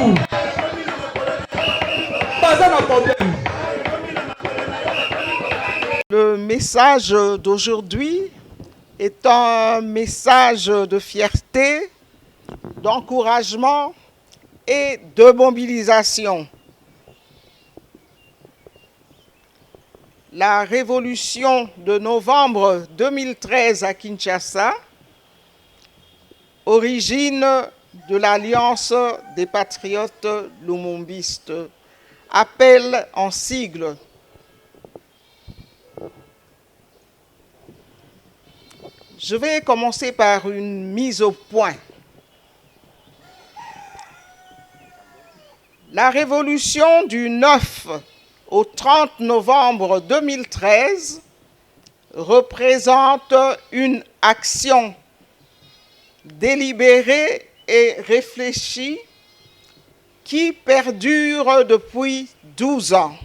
tout. Pas un problème. Le message d'aujourd'hui est un message de fierté, d'encouragement et de mobilisation. La révolution de novembre 2013 à Kinshasa, origine de l'Alliance des patriotes lumumbistes, appelle en sigle. Je vais commencer par une mise au point. La révolution du 9 au 30 novembre 2013 représente une action délibérée et réfléchie qui perdure depuis 12 ans.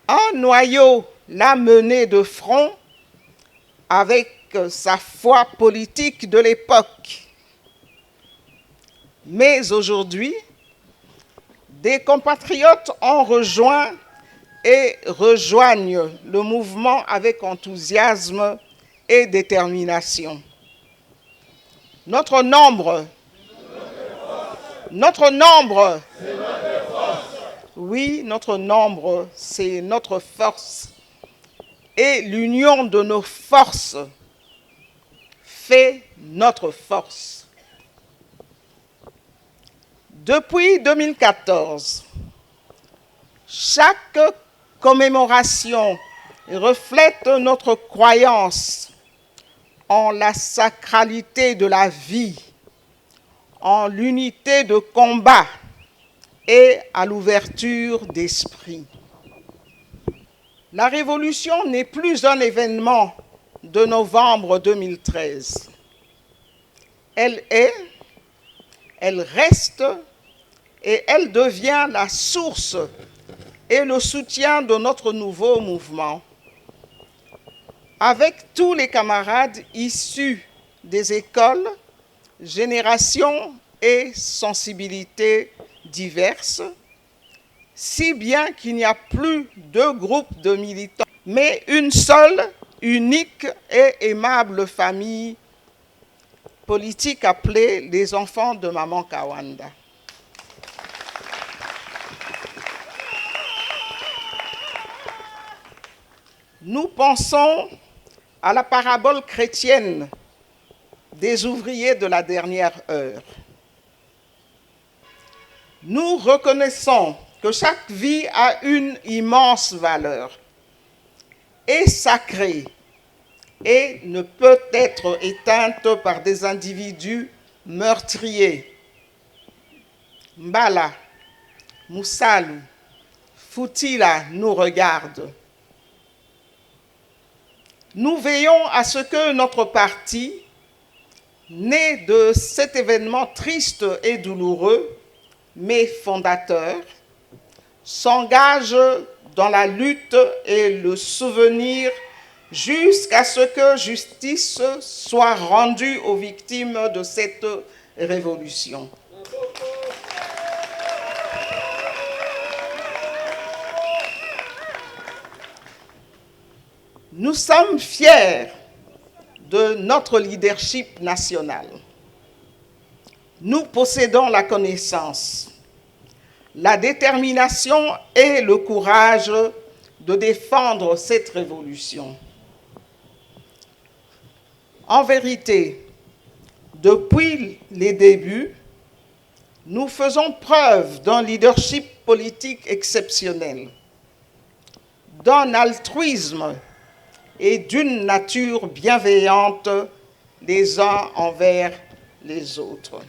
Un noyau l'a mené de front avec sa foi politique de l'époque. Mais aujourd'hui, des compatriotes ont rejoint et rejoignent le mouvement avec enthousiasme et détermination. Notre nombre, oui, notre nombre, c'est notre force. Et l'union de nos forces fait notre force. Depuis 2014, chaque commémoration reflète notre croyance en la sacralité de la vie, en l'unité de combat et à l'ouverture d'esprit. La révolution n'est plus un événement de novembre 2013. Elle est, elle reste et elle devient la source et le soutien de notre nouveau mouvement. Avec tous les camarades issus des écoles, générations et sensibilités diverses, si bien qu'il n'y a plus de groupe de militants, mais une seule, unique et aimable famille politique appelée les enfants de Maman Kawanda. Nous pensons à la parabole chrétienne des ouvriers de la dernière heure. Nous reconnaissons que chaque vie a une immense valeur, est sacrée et ne peut être éteinte par des individus meurtriers. Mbala, Moussalou, Foutila nous regardent. Nous veillons à ce que notre parti, né de cet événement triste et douloureux, mais fondateur, s'engage dans la lutte et le souvenir jusqu'à ce que justice soit rendue aux victimes de cette révolution. Nous sommes fiers de notre leadership national. Nous possédons la connaissance, la détermination et le courage de défendre cette révolution. En vérité, depuis les débuts, nous faisons preuve d'un leadership politique exceptionnel, d'un altruisme et d'une nature bienveillante les uns envers les autres.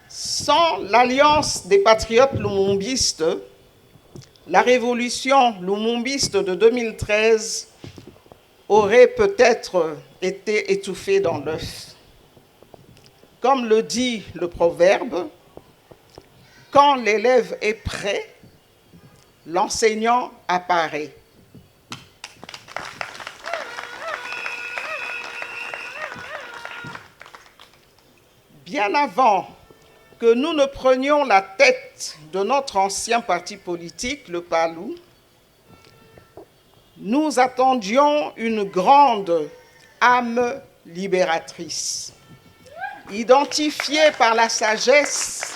Sans l'Alliance des patriotes lumumbistes, la révolution lumumbiste de 2013 aurait peut-être été étouffée dans l'œuf. comme le dit le proverbe, quand l'élève est prêt, l'enseignant apparaît. Bien avant que nous ne prenions la tête de notre ancien parti politique, le PALU, nous attendions une grande âme libératrice, identifiée par la sagesse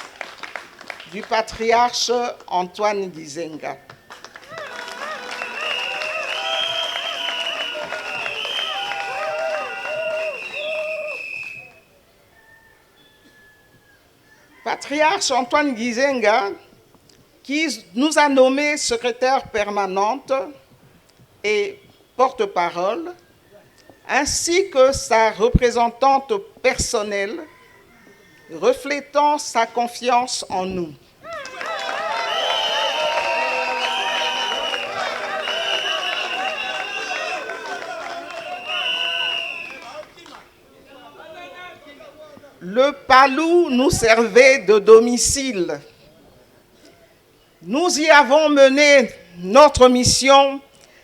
du patriarche Antoine Gizenga. Patriarche Antoine Gizenga, qui nous a nommés secrétaire permanente et porte-parole, ainsi que sa représentante personnelle, reflétant sa confiance en nous. Le PALU nous servait de domicile. Nous y avons mené notre mission,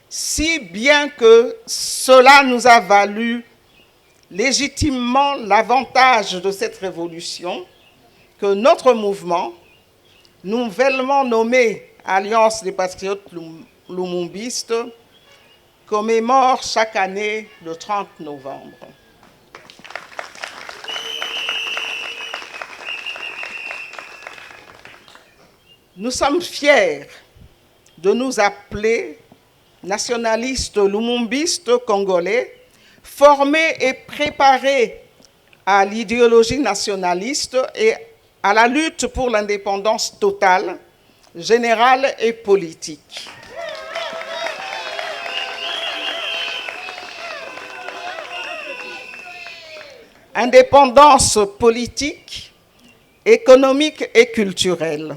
si bien que cela nous a valu légitimement l'avantage de cette révolution que notre mouvement, nouvellement nommé Alliance des Patriotes Lumumbistes, commémore chaque année le 30 novembre. Nous sommes fiers de nous appeler nationalistes lumumbistes congolais, formés et préparés à l'idéologie nationaliste et à la lutte pour l'indépendance totale, générale et politique. Indépendance politique, économique et culturelle.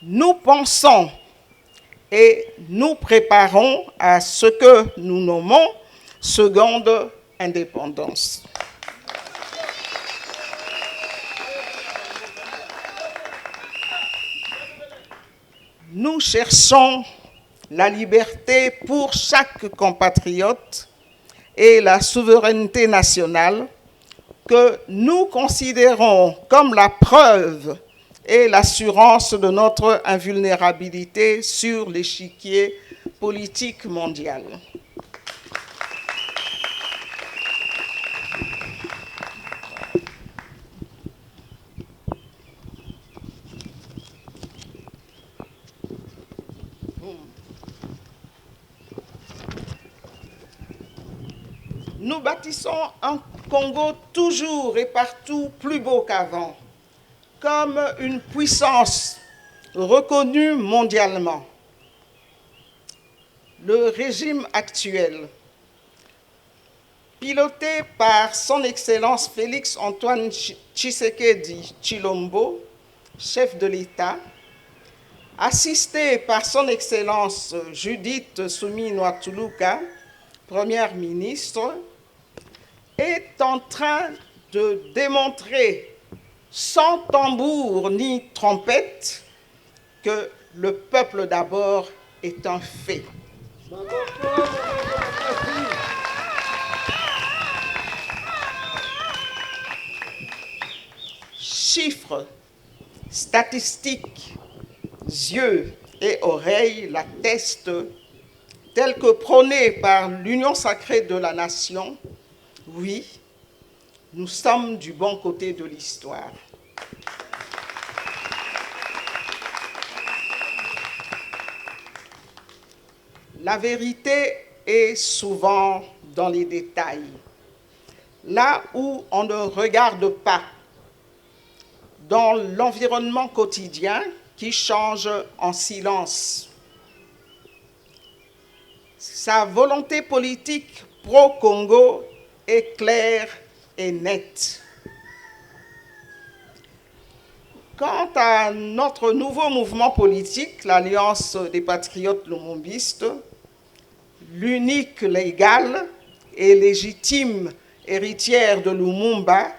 Nous pensons et nous préparons à ce que nous nommons seconde indépendance. Nous cherchons la liberté pour chaque compatriote et la souveraineté nationale que nous considérons comme la preuve et l'assurance de notre invulnérabilité sur l'échiquier politique mondial. Nous bâtissons un Congo toujours et partout plus beau qu'avant, comme une puissance reconnue mondialement. Le régime actuel, piloté par son Excellence Félix-Antoine Tshisekedi Tshilombo, chef de l'État, assisté par son Excellence Judith Suminwa Tuluka, Première ministre, est en train de démontrer sans tambour ni trompette que le peuple d'abord est un fait. Chiffres, statistiques, yeux et oreilles l'attestent, tels que prônés par l'union sacrée de la nation. Oui, nous sommes du bon côté de l'histoire. La vérité est souvent dans les détails, là où on ne regarde pas, dans l'environnement quotidien qui change en silence. Sa volonté politique pro-Congo est claire et nette. Quant à notre nouveau mouvement politique, l'Alliance des Patriotes Lumumbistes, l'unique légale et légitime héritière de Lumumba,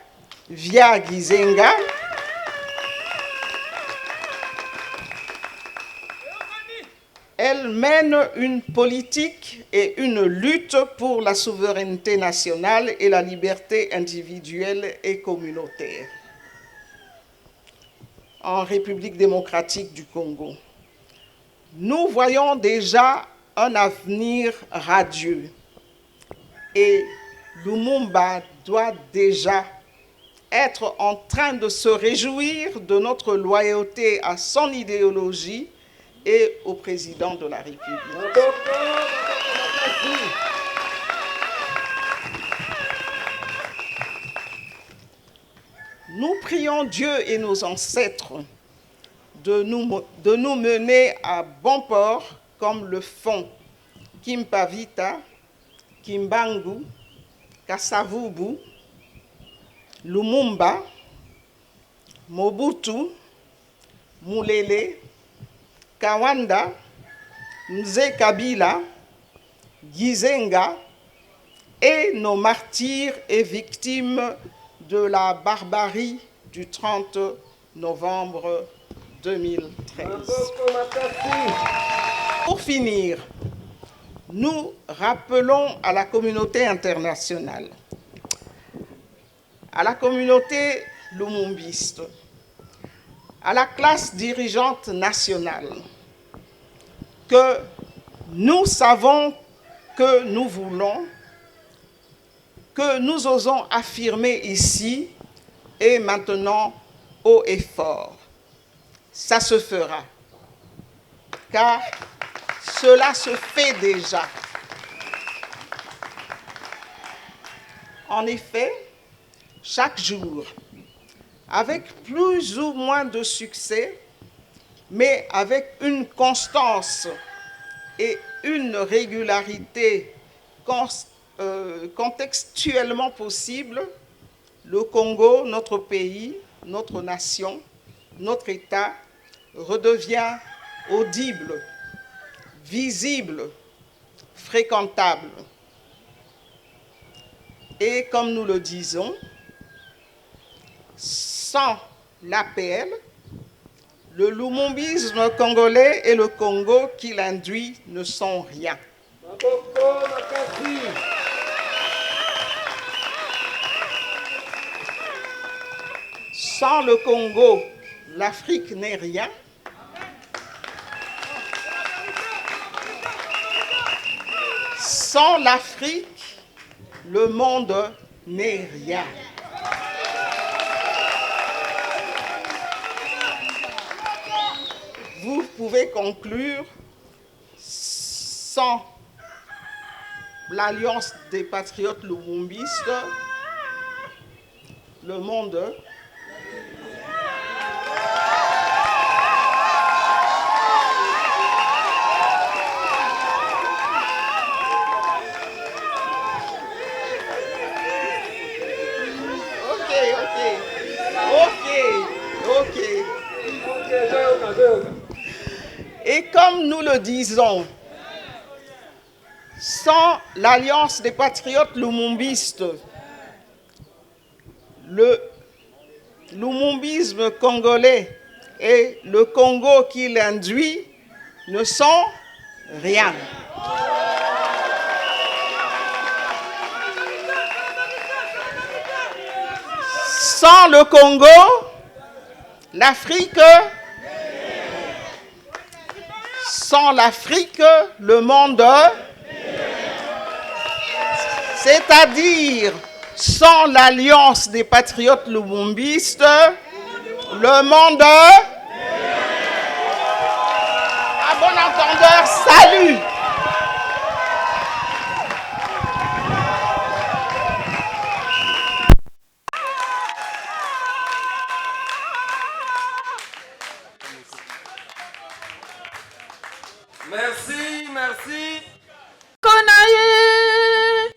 via Gizenga, elle mène une politique et une lutte pour la souveraineté nationale et la liberté individuelle et communautaire en République démocratique du Congo. Nous voyons déjà un avenir radieux et Lumumba doit déjà être en train de se réjouir de notre loyauté à son idéologie et au président de la République. Nous prions Dieu et nos ancêtres de nous mener à bon port comme le font Kimpavita, Kimbangu, Kasavubu, Lumumba, Mobutu, Mulele, Kawanda, Mzee Kabila, Gizenga et nos martyrs et victimes de la barbarie du 30 novembre 2013. Pour finir, nous rappelons à la communauté internationale, à la communauté lumumbiste, à la classe dirigeante nationale, que nous savons que nous voulons, que nous osons affirmer ici et maintenant haut et fort. Ça se fera, car cela se fait déjà. En effet, chaque jour, avec plus ou moins de succès, mais avec une constance et une régularité contextuellement possible, le Congo, notre pays, notre nation, notre État redevient audible, visible, fréquentable. Et comme nous le disons, sans l'APL, le lumumbisme congolais et le Congo qui l'induit ne sont rien. Sans le Congo, l'Afrique n'est rien. Sans l'Afrique, le monde n'est rien. Vous pouvez conclure, sans l'Alliance des patriotes lumumbistes, le monde Et comme nous le disons, sans l'Alliance des patriotes lumumbistes, le lumumbisme congolais et le Congo qui l'induit ne sont rien. Sans le Congo, l'Afrique, sans l'Afrique, le monde, c'est-à-dire sans l'Alliance des patriotes lumumbistes, le monde, à bon entendeur, salut. Merci, merci. Konaye,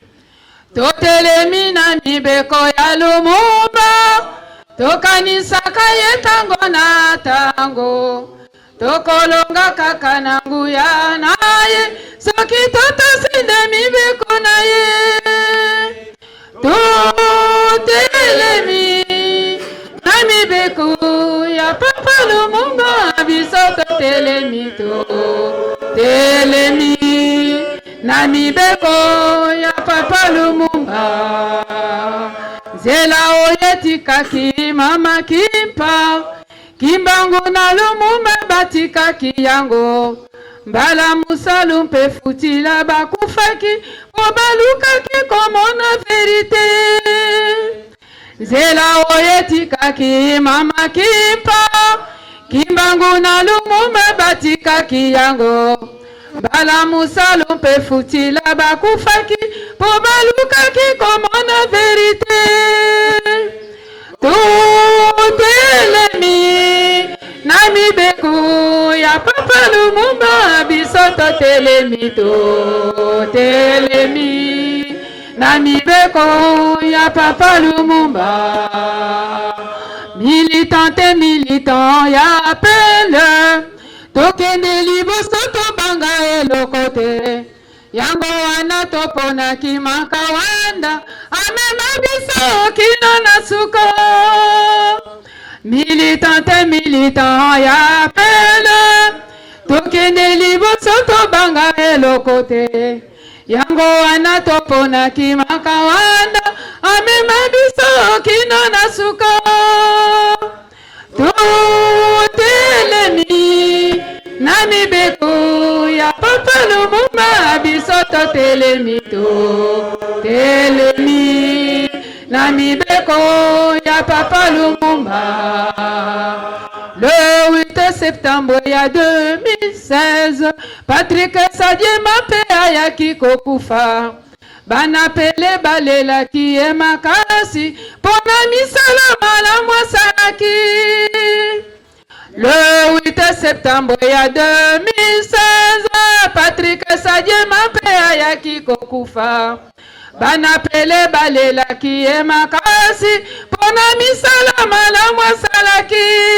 totelemi na mibeko ya Lumumba, tokanisaka ye tango na tango, tokolonga kaka na nguya na ye, soki totosende mibeko na ye, totelemi mibeku ya Papa Lumumba biso to telemito telemi na mibeko ya Papa Lumumba zela oyetikaki mama kimpa kimbangu na Lumumba batikaki yango mbala musalu mpe futila bakufaki obalukaki komona verite zela oyetikaki mama kimpa kimbangu na Lumumba batikaki yango mbala musalu mpe futila bakufaki obalukaki komona verite tutelemi na mibeku ya Papa Lumumba biso to telemi na mibeko ya Papa Lumumba militant ya appelle tokende liboso tobanga elokote yango wana topona kimaka wanda amema biso kino na suko militant ya appelle tokende liboso tobanga elokote yango wana topona kimaka wanda amema biso kino na suko tutelemi na mibeku ya Papa Lumumba biso to telemi na mibeko ya Papa Lumumba. Le 8 septembre ya 2016 Patrick Sadiema pe ayaki kokufa bana pele balela ki e makasi pona misala malamu asalaki. Le 8 septembre ya 2016 Patrick Sadiema pe ayaki kokufa bana pele balela ki e makasi pona misala malamu asalaki.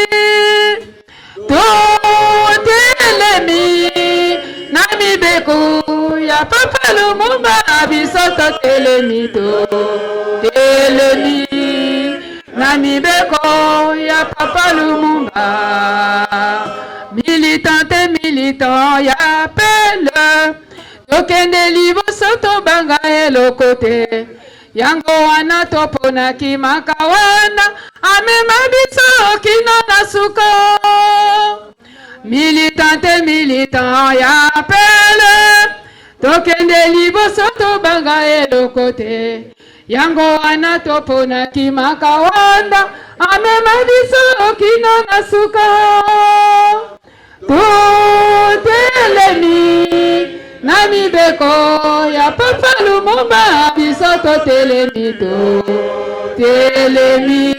Tutelemi na mibeko ya Papa Lumumba biso to telemi na mibeko ya Papa Lumumba militant ya appelle tokende liboso tobanga elokote yango wana topona kimaka wana amema biso kino na suko. Militant ya appelle tokende liboso tobanga elokote yango wana topona kimaka wanda amema biso kino na suka. Tutelemi na mibeko ya Papa Lumumba biso to telemi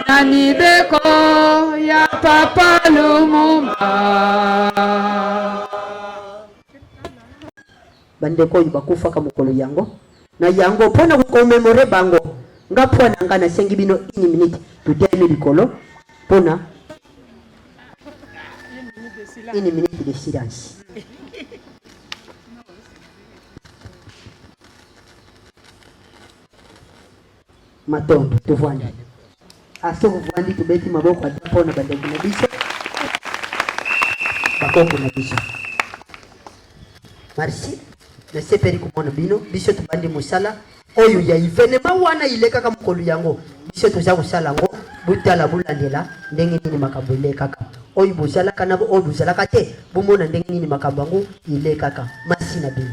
na mibeko ya Papa Lumumba. Bandeko bakufa ka mukolo yango na yango pona kukomemore bango ngapona ngana sengi bino ini minute tutemi bikolo pona ini minute de silence. Matondo tuvandi aso kuvandi tubeti maboko atapona bandeko na biso bakoko na biso. Merci na seperi kumona bino biso tubandi musala oyo ya ivenema wana ileka kama mukolo yango biso toza kusala ngo butala bulandela ndenge nini makambo ileka kaka oyo buzala kana oyo buzala kate bumona ndenge nini makambo ngo ileka kaka masi na bino.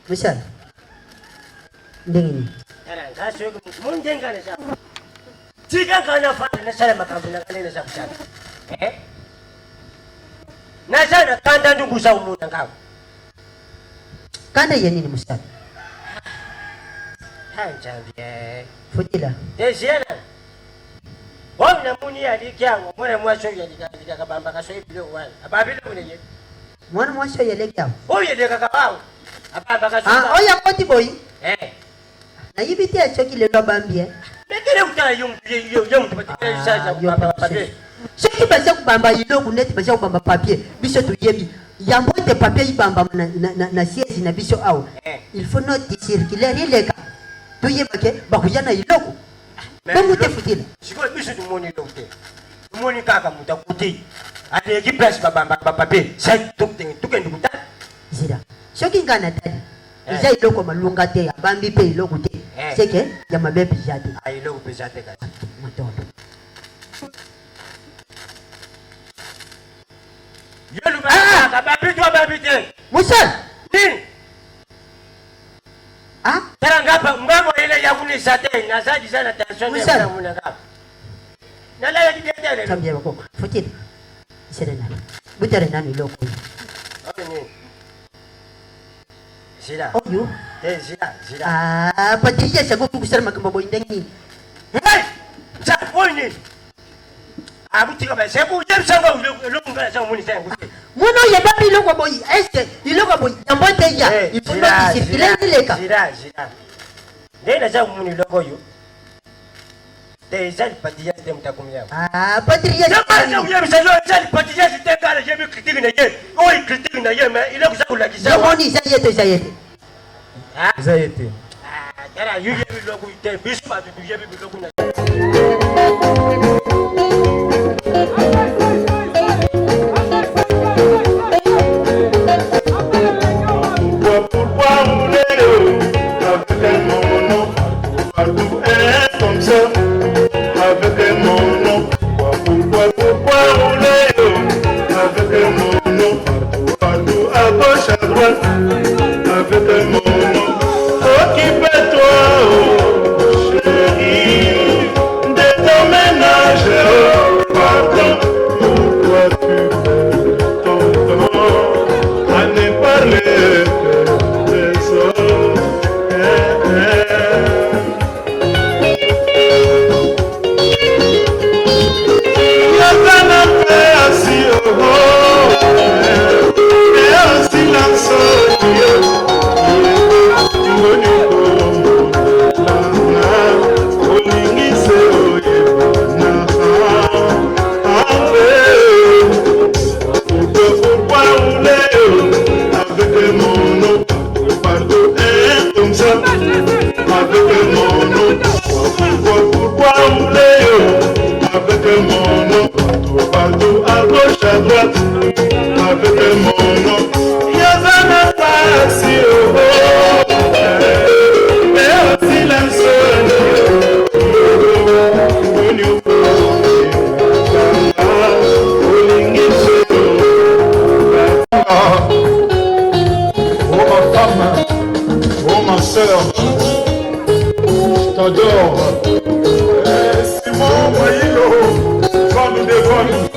Misal ndenge nini era ngaso yoko mundenga ne sabu tika kana fana na sala makambo na kana sabu sana na sana kanda ndungu sa umuna ngao kana yenini musala hanjambie futila esiana wamna muni alikyango mwana mwasho yalika kabamba kaso ibilo wana ababilo uneye mwana mwasho yaleka oye leka kabawo abamba kaso oya koti boy na yibite achoki lelo bambie mekele kutala yung tupatikele sasa kubamba papier soki baza kubamba yiloko neti baza kubamba papier biso toyebi yango te papier yibamba na siège na biso awa il faut not circuler ileka toyebake bakuya na iloko bomute futila sikoyo biso tumoni iloko te tumoni kaka moto akuti aleki place babambaka bapapier sai tukende kutala zira soki nga na tali eza iloko malunga te abambi mpe iloko te seke ya mabe mpenza te iloko mpenza te kasi motondo yolubaka babi to babi te musala nini tala ngabo ile yakunisa te nazajiza na tension yamunanga nalaya kidetele tambia bako futila isere nani butare nani iloko Zira. Oyo. Zira. Patricia sago kusara makamba boindangi. Hey! Sa boini. Abutika ba sebu yebsanga ulunga sa muni sengu. Muno yebabi lokwa boy este ilokwa boy yambote ya. Ifundo kisirkile leka. Zira. Ndena sa muni loko yo. Déjà Patricia c'était mtakumia. Patricia. Jamani uyebisa yo Patricia c'était kala yebi critique na ye. Oi critique na ye mais il a kusakula kisa. Jamoni zayete. Zayete. Tara yebi loko ite bispa tu yebi loko na. Pourquoi on est avec un mono partout est comme ça avec un mono pourquoi on est avec un mono partout à gauche à droite avec un mono occupe-toi chérie de ton ménage pardon pourquoi tu perds ton temps à ne parler que des autres pourquoi on est avec un mono partout à gauche à droite avec un mono il y a un passé mais aussi la seule oh ma femme, oh ma soeur, je t'adore. Simon Maïlo, femme de femme.